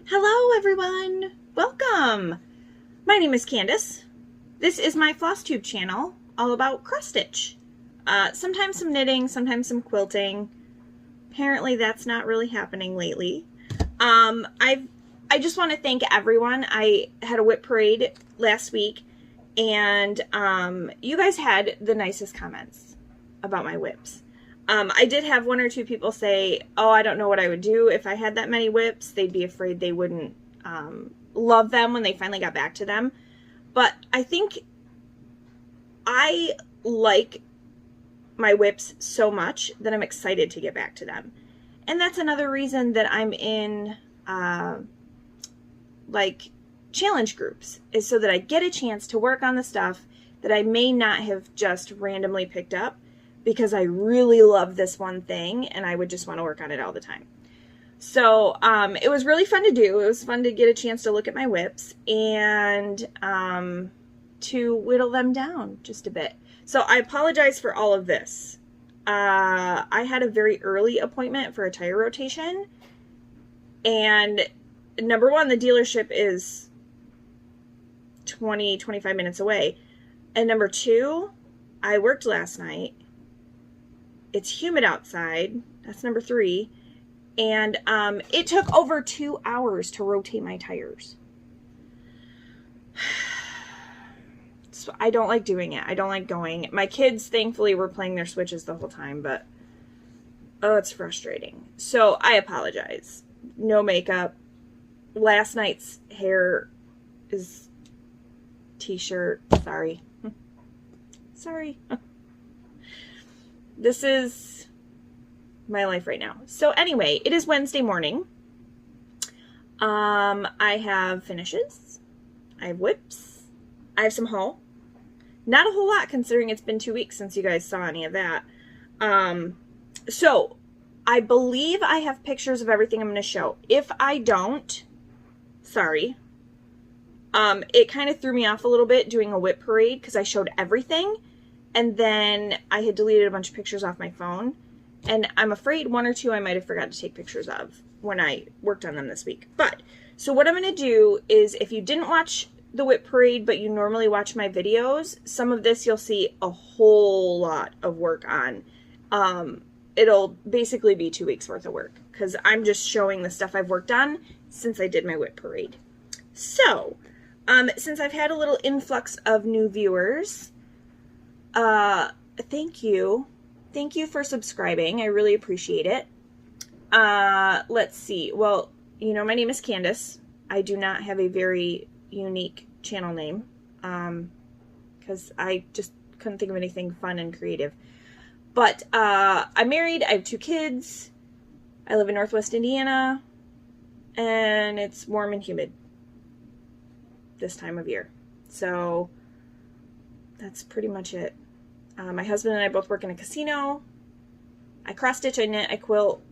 Hello everyone! Welcome! My name is Candace. This is my Flosstube channel all about cross stitch. Sometimes some knitting, sometimes some quilting. Apparently that's not really happening lately. I just want to thank everyone. I had a whip parade last week and you guys had the nicest comments about my whips. I did have one or two people say, oh, I don't know what I would do if I had that many whips. They'd be afraid they wouldn't love them when they finally got back to them. But I think I like my whips so much that I'm excited to get back to them. And that's another reason that I'm in like challenge groups, is so that I get a chance to work on the stuff that I may not have just randomly picked up because I really love this one thing and I would just want to work on it all the time. So it was really fun to do. It was fun to get a chance to look at my whips and to whittle them down just a bit. So I apologize for all of this. I had a very early appointment for a tire rotation, and number one, the dealership is 20-25 minutes away, and number two, I worked last night. It's humid outside. That's number three. And it took over 2 hours to rotate my tires. So I don't like doing it. I don't like going. My kids, thankfully, were playing their Switches the whole time, but oh, it's frustrating. So I apologize. No makeup. Last night's hair is t-shirt. Sorry. Sorry. This is my life right now. So anyway, it is Wednesday morning. I have finishes. I have whips. I have some haul. Not a whole lot considering it's been 2 weeks since you guys saw any of that. So I believe I have pictures of everything I'm going to show. If I don't, sorry. It kind of threw me off a little bit doing a whip parade because I showed everything. And then I had deleted a bunch of pictures off my phone. And I'm afraid one or two I might have forgot to take pictures of when I worked on them this week. But, so what I'm going to do is, if you didn't watch the whip parade, but you normally watch my videos, some of this you'll see a whole lot of work on. It'll basically be 2 weeks worth of work, because I'm just showing the stuff I've worked on since I did my whip parade. So, since I've had a little influx of new viewers, thank you. Thank you for subscribing. I really appreciate it. Let's see. Well, you know, my name is Candace. I do not have a very unique channel name, because I just couldn't think of anything fun and creative. But, I'm married. I have 2 kids. I live in Northwest Indiana, and it's warm and humid this time of year. So that's pretty much it. My husband and I both work in a casino. I cross stitch, I knit, I quilt,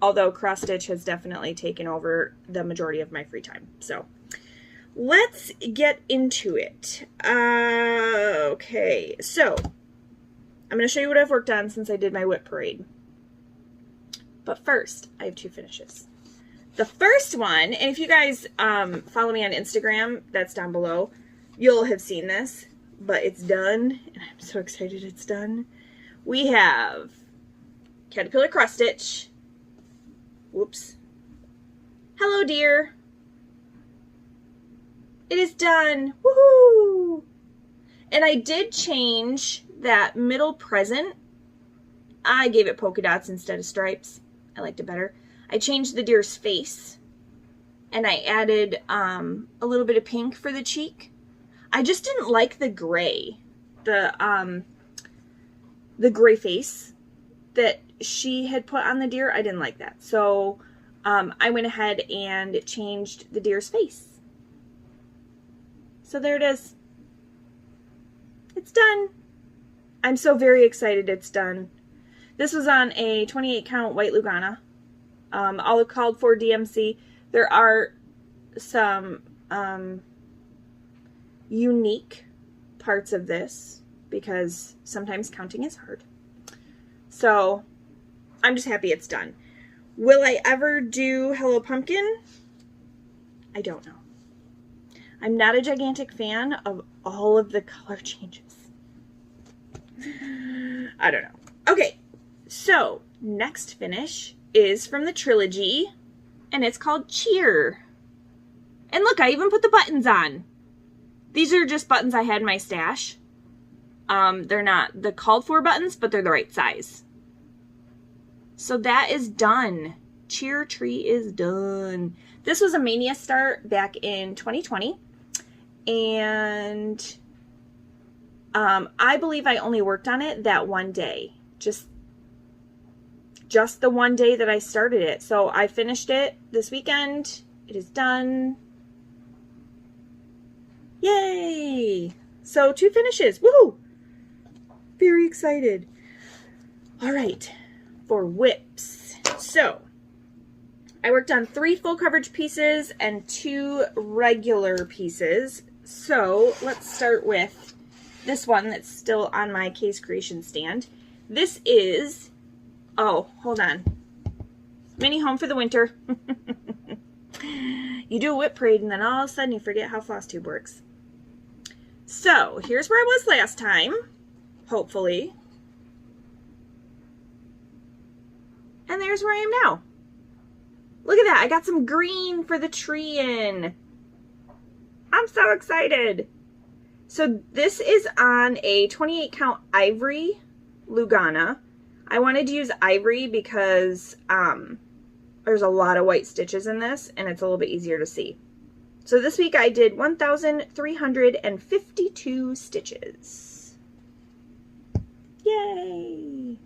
although cross stitch has definitely taken over the majority of my free time. So let's get into it. Okay, so I'm going to show you what I've worked on since I did my whip parade. But first, I have 2 finishes. The first one, and if you guys follow me on Instagram, that's down below, you'll have seen this. But it's done, and I'm so excited it's done. We have Caterpillar cross stitch. Whoops. Hello, dear. It is done. Woohoo! And I did change that middle present. I gave it polka dots instead of stripes. I liked it better. I changed the deer's face, and I added a little bit of pink for the cheek. I just didn't like the gray, the gray face that she had put on the deer. I didn't like that. So I went ahead and changed the deer's face. So there it is. It's done. I'm so very excited it's done. This was on a 28 count white Lugana. All called for DMC. There are some unique parts of this because sometimes counting is hard. So I'm just happy it's done. Will I ever do Hello Pumpkin? I don't know. I'm not a gigantic fan of all of the color changes. I don't know. Okay, so next finish is from the Trilogy, and it's called Cheer. And look, I even put the buttons on. These are just buttons I had in my stash. They're not the called for buttons, but they're the right size. So that is done. Cheer Tree is done. This was a Mania start back in 2020. And I believe I only worked on it that one day. Just the one day that I started it. So I finished it this weekend. It is done. Yay! So 2 finishes. Woohoo! Very excited. All right, for whips. So I worked on 3 full coverage pieces and 2 regular pieces. So let's start with this one that's still on my case creation stand. This is, oh, hold on. Mini home for the winter. You do a whip parade and then all of a sudden you forget how Flosstube works. So here's where I was last time, hopefully. And there's where I am now. Look at that, I got some green for the tree in. I'm so excited. So this is on a 28 count ivory Lugana. I wanted to use ivory because there's a lot of white stitches in this and it's a little bit easier to see. So this week I did 1,352 stitches. Yay!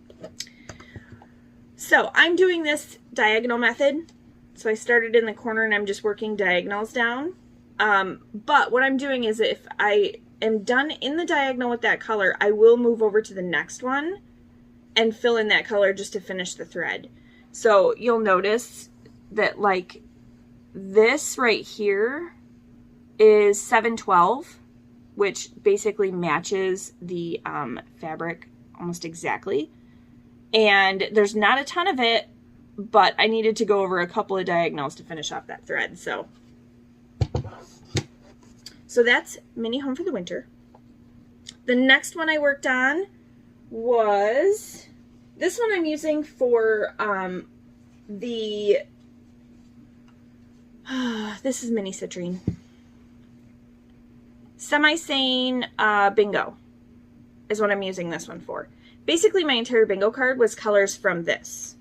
So I'm doing this diagonal method. So I started in the corner and I'm just working diagonals down. But what I'm doing is if I am done in the diagonal with that color, I will move over to the next one and fill in that color just to finish the thread. So you'll notice that like this right here is 712, which basically matches the fabric almost exactly. And there's not a ton of it, but I needed to go over a couple of diagonals to finish off that thread. So that's Mini Home for the Winter. The next one I worked on was, this one I'm using for this is Mini Citrine. Semi-Sane Bingo is what I'm using this one for. Basically my entire bingo card was colors from this.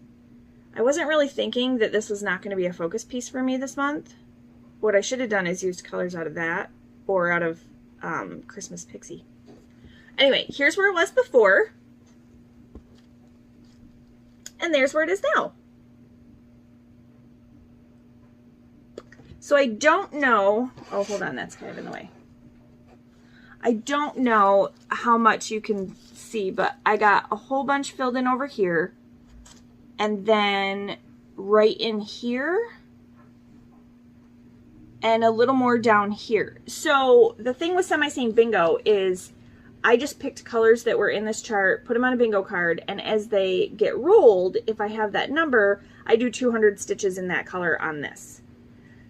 I wasn't really thinking that this was not going to be a focus piece for me this month. What I should have done is used colors out of that or out of Christmas Pixie. Anyway, here's where it was before. And there's where it is now. So I don't know, oh, hold on, that's kind of in the way. I don't know how much you can see, but I got a whole bunch filled in over here. And then right in here. And a little more down here. So the thing with Semi-Sane Bingo is I just picked colors that were in this chart, put them on a bingo card, and as they get rolled, if I have that number, I do 200 stitches in that color on this.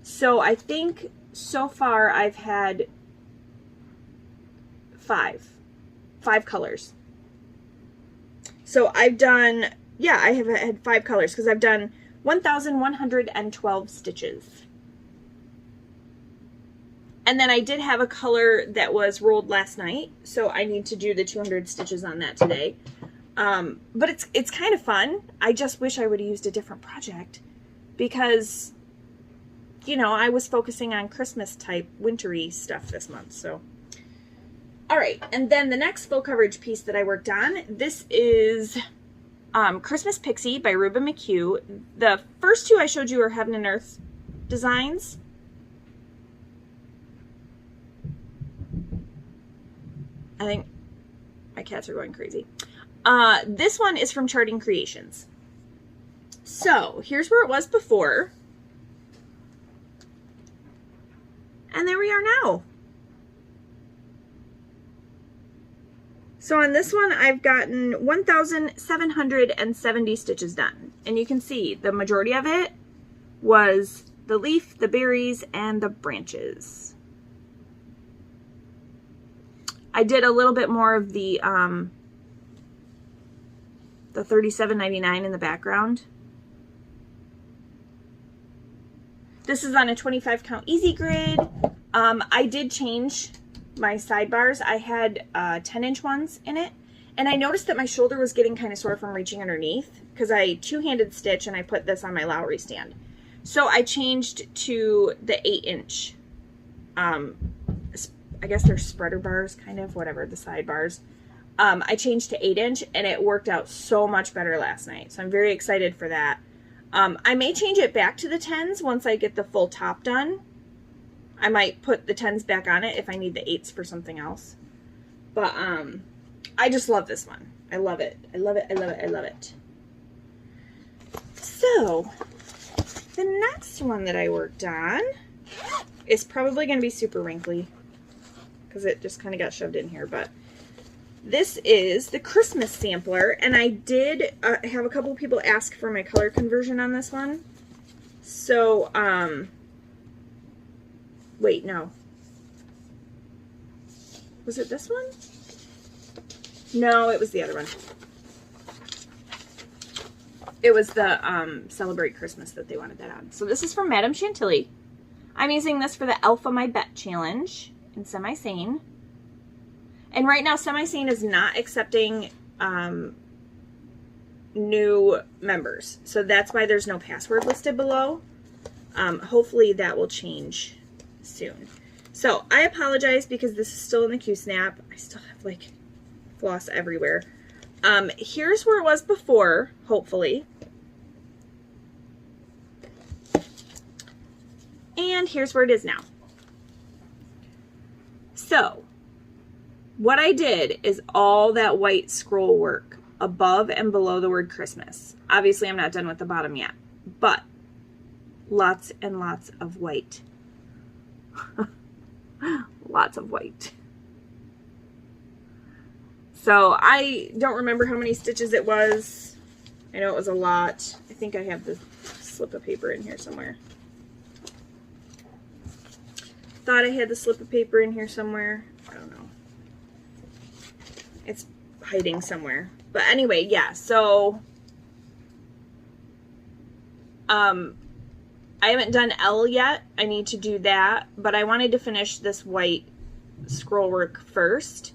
So I think so far I've had five colors. So I've done, yeah, I have had 5 colors because I've done 1,112 stitches. And then I did have a color that was rolled last night, so I need to do the 200 stitches on that today. But it's kind of fun. I just wish I would have used a different project because, you know, I was focusing on Christmas type wintry stuff this month. So, all right. And then the next full coverage piece that I worked on, this is Christmas Pixie by Reuben McHugh. The first 2 I showed you are Heaven and Earth designs. I think my cats are going crazy. This one is from Charting Creations. So here's where it was before. And there we are now. So on this one, I've gotten 1,770 stitches done. And you can see the majority of it was the leaf, the berries, and the branches. I did a little bit more of the $37.99 in the background. This is on a 25 count easy grid. I did change my sidebars. I had 10-inch ones in it, and I noticed that my shoulder was getting kind of sore from reaching underneath because I two-handed stitch and I put this on my Ravelry stand. So I changed to the 8-inch. I guess they're spreader bars, kind of, whatever, the sidebars. I changed to 8-inch, and it worked out so much better last night. So I'm very excited for that. I may change it back to the 10s once I get the full top done. I might put the 10s back on it if I need the 8s for something else. But I just love this one. I love it. I love it. I love it. I love it. So the next one that I worked on is probably going to be super wrinkly because it just kind of got shoved in here. But this is the Christmas sampler, and I did have a couple people ask for my color conversion on this one. So, wait, no. Was it this one? No, it was the other one. It was the Celebrate Christmas that they wanted that on. So this is from Madame Chantilly. I'm using this for the Alpha My Bet challenge in Semi-Sane. And right now, Semi-Sane is not accepting new members. So that's why there's no password listed below. Hopefully that will change soon. So I apologize because this is still in the Q-Snap. I still have like floss everywhere. Here's where it was before, hopefully. And here's where it is now. So what I did is all that white scroll work above and below the word Christmas. Obviously, I'm not done with the bottom yet, but lots and lots of white. Lots of white. So I don't remember how many stitches it was. I know it was a lot. I think I have the slip of paper in here somewhere. Thought I had the slip of paper in here somewhere. I don't know. It's hiding somewhere. But anyway, yeah, so I haven't done L yet. I need to do that, but I wanted to finish this white scroll work first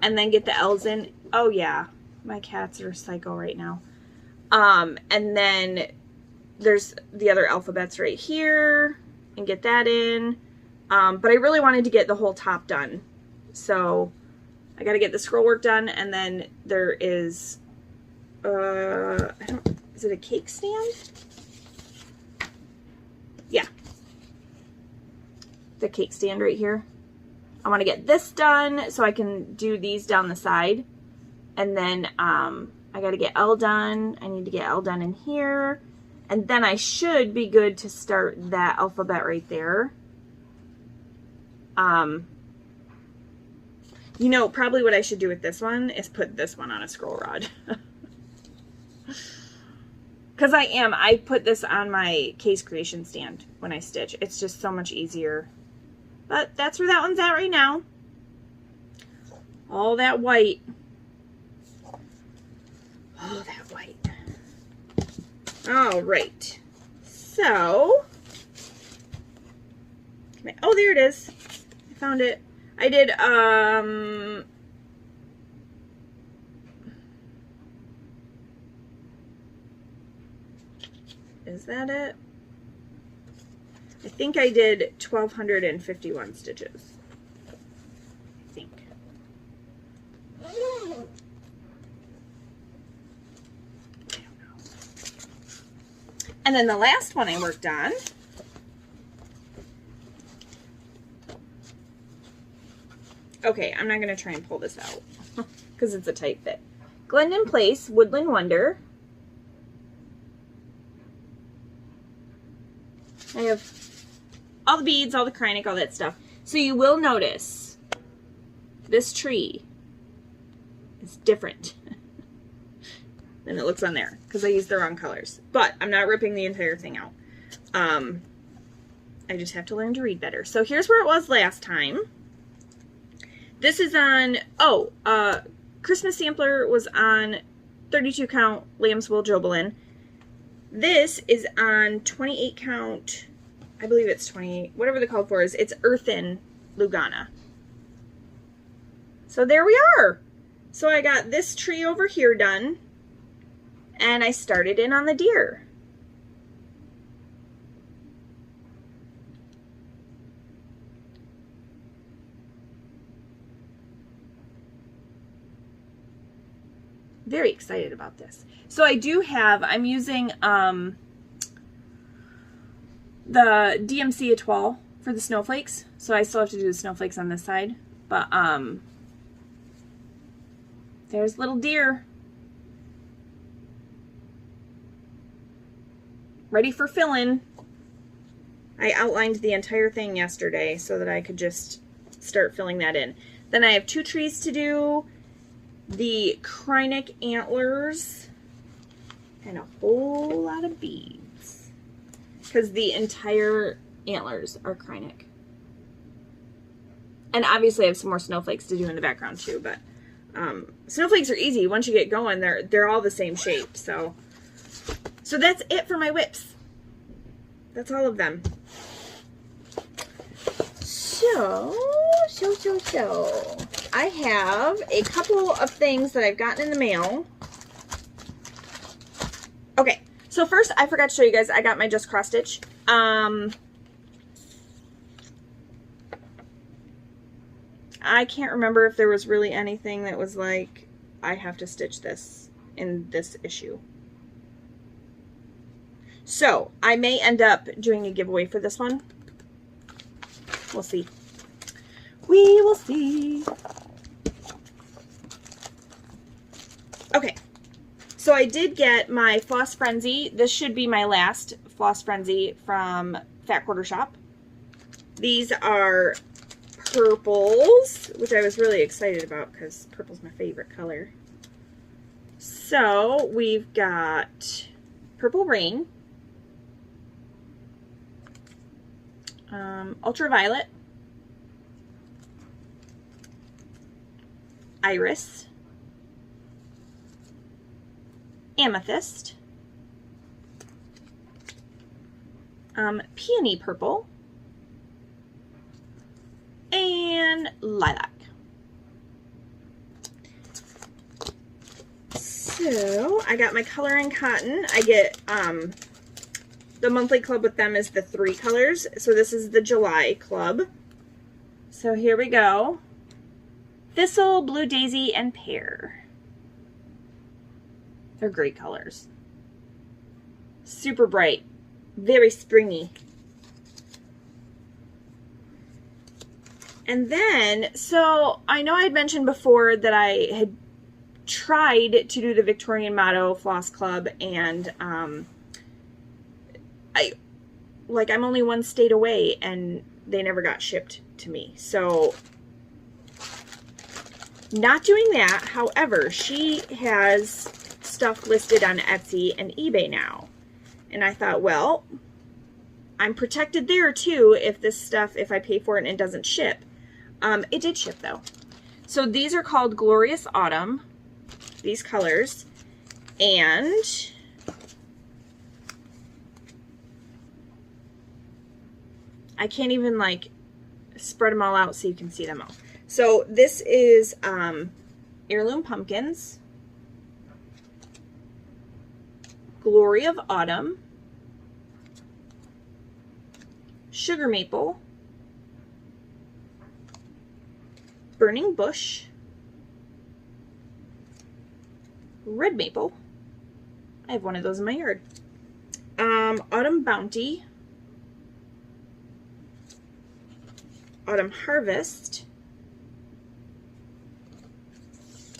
and then get the L's in. Oh yeah, my cats are psycho right now. And then there's the other alphabets right here and get that in. But I really wanted to get the whole top done. So I got to get the scroll work done, and then there is, is it a cake stand? Yeah. The cake stand right here. I want to get this done so I can do these down the side. And then I got to get L done. I need to get L done in here. And then I should be good to start that alphabet right there. You know, probably what I should do with this one is put this one on a scroll rod. Because I put this on my case creation stand when I stitch. It's just so much easier. But that's where that one's at right now. All that white. Oh, that white. All right. So, oh, there it is. I found it. I did, is that it? I think I did 1,251 stitches. I think. I don't know. And then the last one I worked on okay, I'm not going to try and pull this out because it's a tight fit. Glendon Place, Woodland Wonder. I have all the beads, all the Kreinik, all that stuff. So you will notice this tree is different than it looks on there because I used the wrong colors. But I'm not ripping the entire thing out. I just have to learn to read better. So here's where it was last time. This is on, Christmas Sampler was on 32 count Lamb's Wool Jobelan. This is on 28 count, I believe it's 28, whatever the call for is. It's Earthen Lugana. So there we are. So I got this tree over here done, and I started in on the deer. Very excited about this. So I do have, I'm using the DMC Etoile for the snowflakes. So I still have to do the snowflakes on this side. But there's little deer. Ready for filling. I outlined the entire thing yesterday so that I could just start filling that in. Then I have 2 trees to do. The Krynic antlers, and a whole lot of beads, because the entire antlers are Krynic. And obviously I have some more snowflakes to do in the background too, but snowflakes are easy. Once you get going, they're all the same shape. So that's it for my whips. That's all of them. So I have a couple of things that I've gotten in the mail. Okay, so first I forgot to show you guys, I got my Just Cross Stitch. I can't remember if there was really anything that was like, I have to stitch this in this issue. So I may end up doing a giveaway for this one. We'll see. We will see. Okay, so I did get my Floss Frenzy. This should be my last Floss Frenzy from Fat Quarter Shop. These are purples, which I was really excited about because purple's my favorite color. So we've got Purple Rain, Ultraviolet, Iris, Amethyst, Peony Purple, and Lilac. So I got my Color and Cotton. I get the monthly club with them is the 3 colors. So this is the July club. So here we go. Thistle, Blue Daisy, and Pear. They're great colors. Super bright. Very springy. And then, so I know I had mentioned before that I had tried to do the Victorian Motto Floss Club, and I'm only 1 state away and they never got shipped to me. So not doing that. However, she has stuff listed on Etsy and eBay now. And I thought, well, I'm protected there too if this stuff, if I pay for it and it doesn't ship. It did ship though. So these are called Glorious Autumn, these colors, and I can't even like spread them all out so you can see them all. So this is Heirloom Pumpkins, Glory of Autumn, Sugar Maple, Burning Bush, Red Maple. I have one of those in my yard. Autumn Bounty, Autumn Harvest,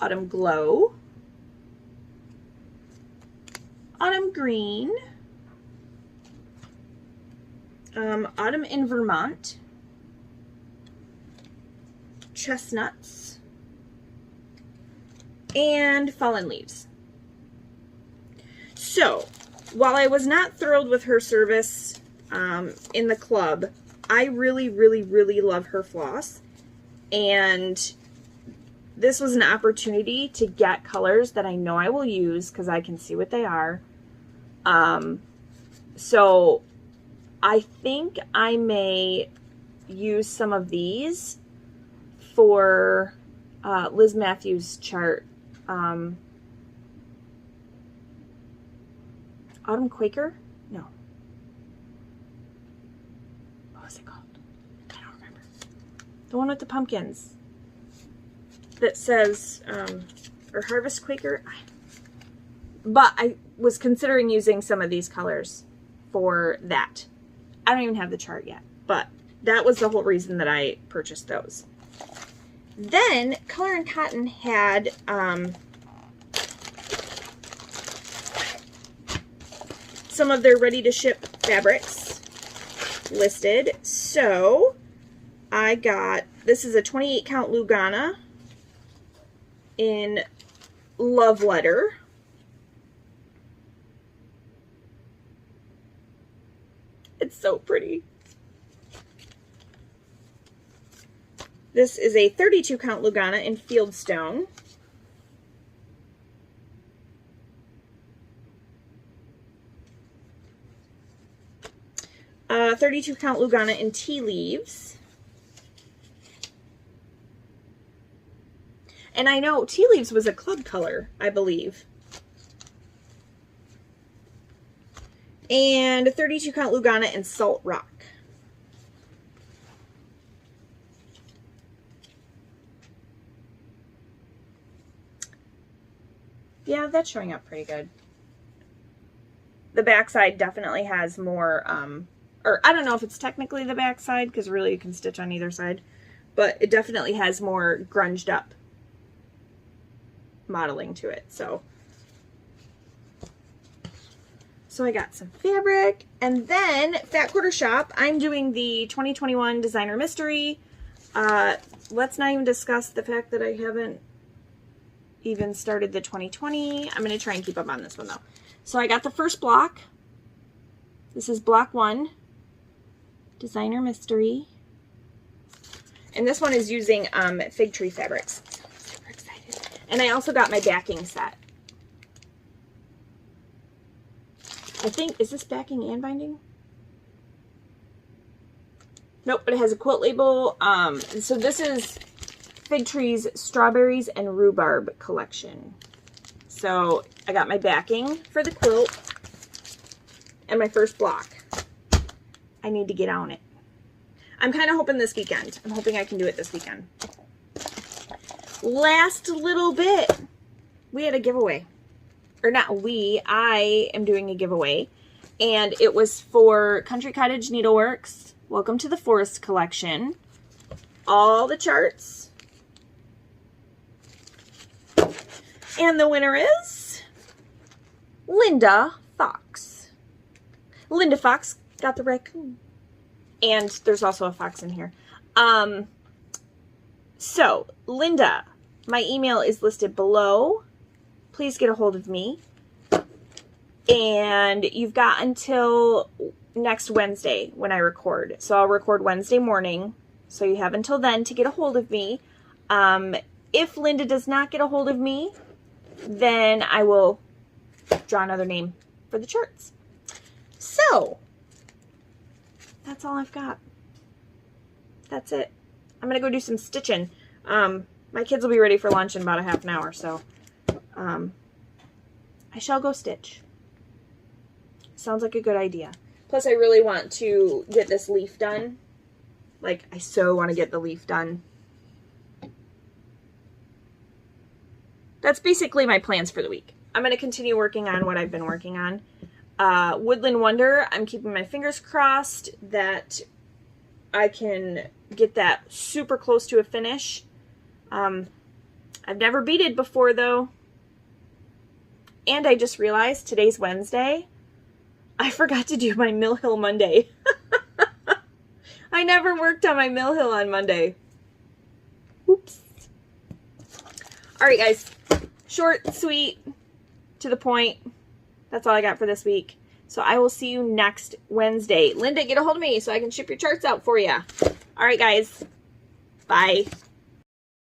Autumn Glow, Autumn Green, Autumn in Vermont, Chestnuts, and Fallen Leaves. So while I was not thrilled with her service in the club, I really, really, really love her floss. And this was an opportunity to get colors that I know I will use because I can see what they are. So I think I may use some of these for Liz Matthews' chart. Autumn Quaker? No. What was it called? I don't remember. The one with the pumpkins. That says, or Harvest Quaker. But I was considering using some of these colors for that. I don't even have the chart yet, but that was the whole reason that I purchased those. Then Color and Cotton had some of their ready to ship fabrics listed. So I got, this is a 28 count Lugana in Love Letter. It's so pretty. This is a 32 count Lugana in Fieldstone. A 32 count Lugana in Tea Leaves. And I know Tea Leaves was a club color, I believe. And a 32 count Lugana in Salt Rock. Yeah, that's showing up pretty good. The backside definitely has more, or I don't know if it's technically the backside, because really you can stitch on either side, but it definitely has more grunged up modeling to it. So I got some fabric, and then Fat Quarter Shop, I'm doing the 2021 Designer Mystery. Let's not even discuss the fact that I haven't even started the 2020. I'm going to try and keep up on this one though. So I got the first block. This is block 1, Designer Mystery. And this one is using Fig Tree fabrics. So I'm super excited. And I also got my backing set. I think, is this backing and binding? Nope, but it has a quilt label. So this is Fig Tree's Strawberries and Rhubarb collection. So I got my backing for the quilt and my first block. I need to get on it. I'm kind of hoping this weekend. I'm hoping I can do it this weekend. Last little bit. We had a giveaway. Or not we, I am doing a giveaway. And it was for Country Cottage Needleworks. Welcome to the Forest collection. All the charts. And the winner is Linda Fox. Linda Fox got the raccoon. And there's also a fox in here. So, Linda, my email is listed below. Please get a hold of me. And you've got until next Wednesday when I record. So I'll record Wednesday morning. So you have until then to get a hold of me. If Linda does not get a hold of me, then I will draw another name for the charts. So, that's all I've got. That's it. I'm going to go do some stitching. My kids will be ready for lunch in about a half an hour, so I shall go stitch. Sounds like a good idea. Plus, I really want to get this leaf done. Like, I so want to get the leaf done. That's basically my plans for the week. I'm going to continue working on what I've been working on. Woodland Wonder, I'm keeping my fingers crossed that I can get that super close to a finish. I've never beaded before though. And I just realized today's Wednesday. I forgot to do my Mill Hill Monday. I never worked on my Mill Hill on Monday. Oops. All right, guys. Short, sweet, to the point. That's all I got for this week. So I will see you next Wednesday. Linda, get a hold of me so I can ship your charts out for you. All right, guys. Bye.